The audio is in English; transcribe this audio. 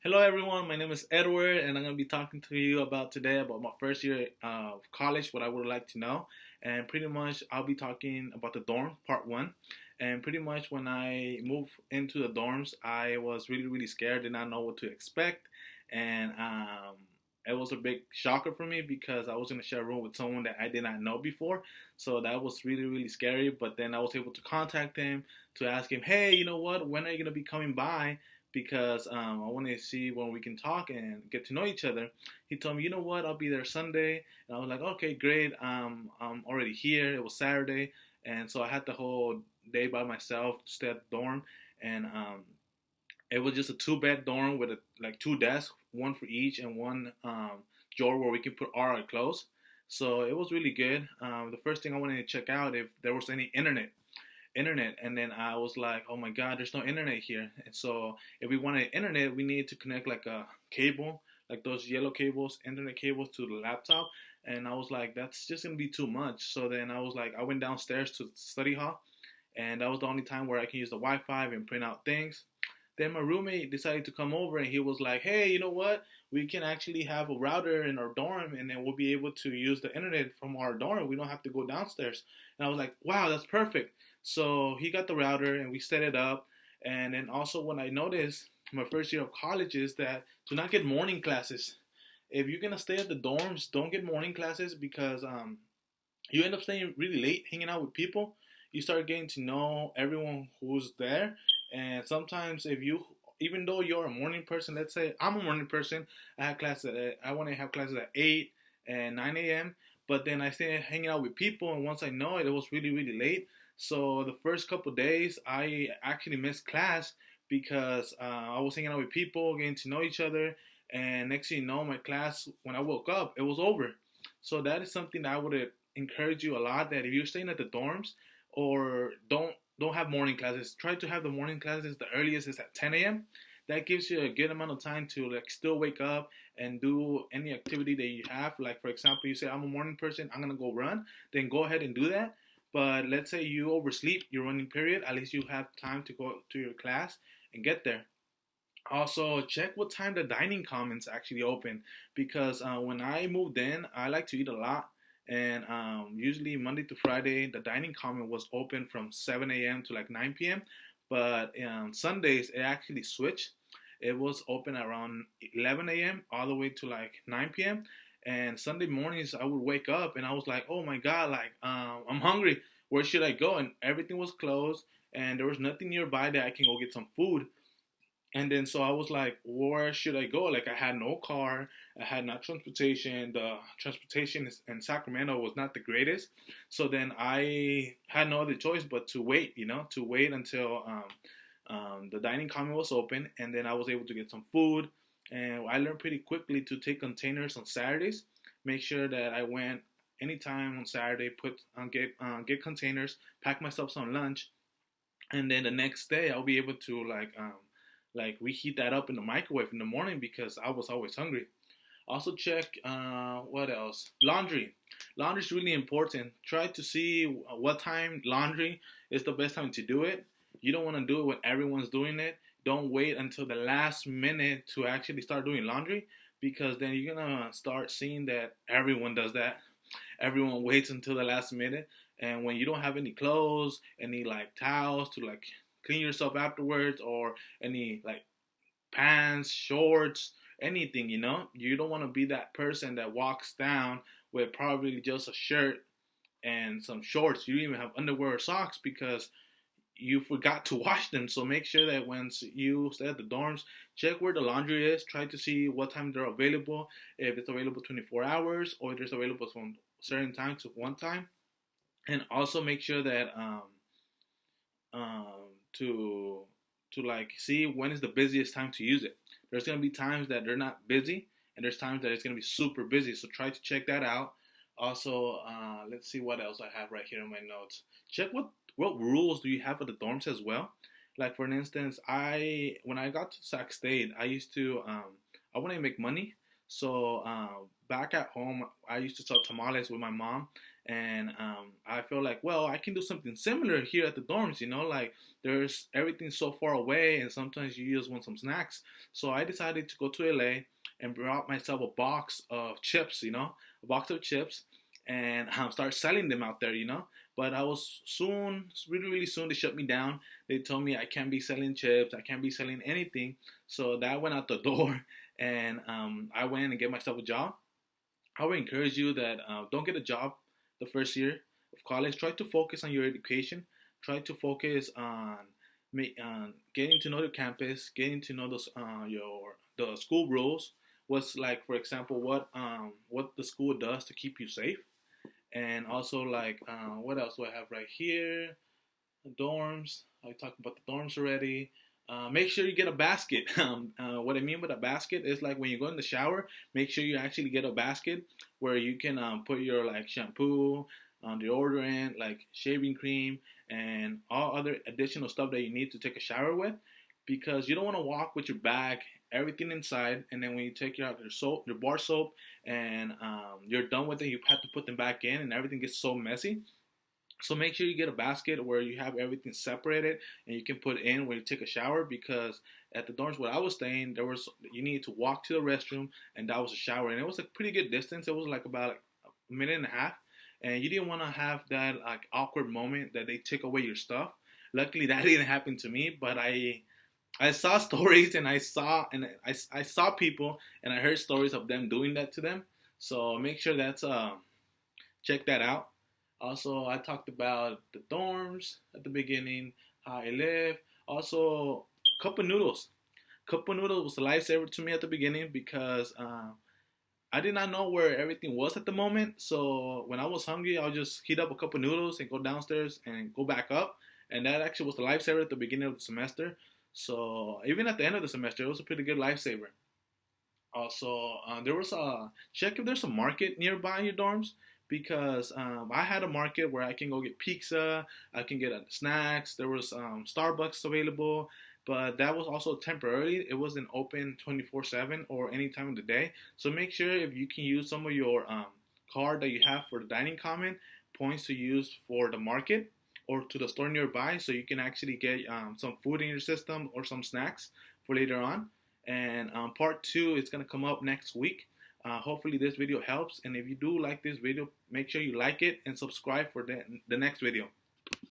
Hello, everyone. My name is Edward, and I'm going to be talking to you about today about my first year of college, what I would like to know. And pretty much, I'll be talking about the dorm, part one. And pretty much, when I moved into the dorms, I was really, really scared, did not know what to expect. And it was a big shocker for me because I was going to share a room with someone that I did not know before. So that was really, really scary. But then I was able to contact him to ask him, hey, you know what? When are you going to be coming by? Because I want to see when we can talk and get to know each other. He told me, you know what, I'll be there Sunday. And I was like, okay, great. I'm already here. It was Saturday. And so I had the whole day by myself to stay at the dorm. And it was just a two-bed dorm with like two desks, one for each, and one drawer where we can put all our clothes. So it was really good. The first thing I wanted to check out if there was any internet, and then I was like, oh my god, there's no internet here. And so if we wanted internet, we needed to connect like a cable, like those yellow cables, internet cables, to the laptop. And I was like, that's just gonna be too much. So then I was like, I went downstairs to the study hall, and that was the only time where I can use the Wi-Fi and print out things. Then my roommate decided to come over, and he was like, hey, you know what, we can actually have a router in our dorm, and then we'll be able to use the internet from our dorm. We don't have to go downstairs. And I was like, wow, that's perfect. So he got the router, and we set it up. And then also, what I noticed my first year of college is that to not get morning classes. If you're gonna stay at the dorms, don't get morning classes because you end up staying really late, hanging out with people. You start getting to know everyone who's there, and sometimes if you, even though you're a morning person, let's say I'm a morning person, I have class I want to have classes at 8 and 9 a.m. But then I stay hanging out with people, and once I know it, it was really really late. So the first couple days, I actually missed class because I was hanging out with people, getting to know each other, and next thing you know, my class when I woke up, it was over. So that is something that I would encourage you a lot, that if you're staying at the dorms or don't have morning classes, try to have the morning classes. The earliest is at 10 a.m. That gives you a good amount of time to like still wake up and do any activity that you have. Like for example, you say I'm a morning person, I'm gonna go run, then go ahead and do that. But let's say you oversleep your running period, at least you have time to go to your class and get there. Also, check what time the dining commons actually open, because when I moved in, I like to eat a lot, and usually Monday to Friday, the dining common was open from 7 a.m. to like 9 p.m. But Sundays, it actually switched. It was open around 11 a.m. all the way to like 9 p.m. And Sunday mornings, I would wake up and I was like, oh my God, like I'm hungry. Where should I go? And everything was closed, and there was nothing nearby that I can go get some food. And then so I was like, where should I go? Like I had no car, I had no transportation. The transportation in Sacramento was not the greatest. So then I had no other choice but to wait, to wait until the dining common was open, and then I was able to get some food. And I learned pretty quickly to take containers on Saturdays. Make sure that I went anytime on Saturday, get containers, pack myself some lunch, and then the next day I'll be able to like reheat that up in the microwave in the morning because I was always hungry. Also check what else? Laundry. Laundry is really important. Try to see what time laundry is the best time to do it. You don't want to do it when everyone's doing it. Don't wait until the last minute to actually start doing laundry, because then you're gonna start seeing that everyone does that. Everyone waits until the last minute, and when you don't have any clothes, any like towels to like clean yourself afterwards, or any like pants, shorts, anything, you don't want to be that person that walks down with probably just a shirt and some shorts. You don't even have underwear or socks because you forgot to wash them. So make sure that once you stay at the dorms, check where the laundry is. Try to see what time they're available. If it's available 24 hours or if it's available from certain time to one time. And also make sure that to like see when is the busiest time to use it. There's gonna be times that they're not busy, and there's times that it's gonna be super busy. So try to check that out. Also, let's see what else I have right here in my notes. Check what rules do you have for the dorms as well. Like for instance, I when I got to Sac State, I used to I want to make money. So back at home, I used to sell tamales with my mom, and I feel like, well, I can do something similar here at the dorms. Like there's everything so far away, and sometimes you just want some snacks. So I decided to go to LA and brought myself a box of chips. A box of chips, and start selling them out there. But I was soon, really, really soon, they shut me down. They told me I can't be selling chips, I can't be selling anything. So that went out the door, and I went and get myself a job. I would encourage you that don't get a job the first year of college. Try to focus on your education. Try to focus on getting to know the campus, getting to know the school rules. What's like, for example, what the school does to keep you safe, and also like what else do I have right here? Dorms. I talked about the dorms already. Make sure you get a basket. What I mean with a basket is like when you go in the shower, make sure you actually get a basket where you can put your like shampoo, deodorant, like shaving cream, and all other additional stuff that you need to take a shower with, because you don't want to walk with your bag, everything inside, and then when you take out your soap, your bar soap, and you're done with it, you have to put them back in, and everything gets so messy. So make sure you get a basket where you have everything separated and you can put in when you take a shower, because at the dorms where I was staying, you needed to walk to the restroom and that was a shower, and it was a pretty good distance. It was like about like a minute and a half, and you didn't want to have that like awkward moment that they take away your stuff. Luckily, that didn't happen to me, but I saw stories, and I saw people, and I heard stories of them doing that to them. So make sure that's check that out. Also, I talked about the dorms at the beginning, how I live. Also, cup of noodles. Cup of noodles was a lifesaver to me at the beginning, because I did not know where everything was at the moment. So when I was hungry, I'll just heat up a cup of noodles and go downstairs and go back up. And that actually was the lifesaver at the beginning of the semester. So even at the end of the semester, it was a pretty good lifesaver. Also, there was a check if there's a market nearby your dorms, because I had a market where I can go get pizza, I can get snacks. There was Starbucks available, but that was also temporarily. It wasn't open 24/7 or any time of the day. So make sure if you can use some of your card that you have for the dining common points to use for the market or to the store nearby, so you can actually get some food in your system or some snacks for later on. And part two is going to come up next week. Hopefully this video helps, and if you do like this video, make sure you like it and subscribe for the next video.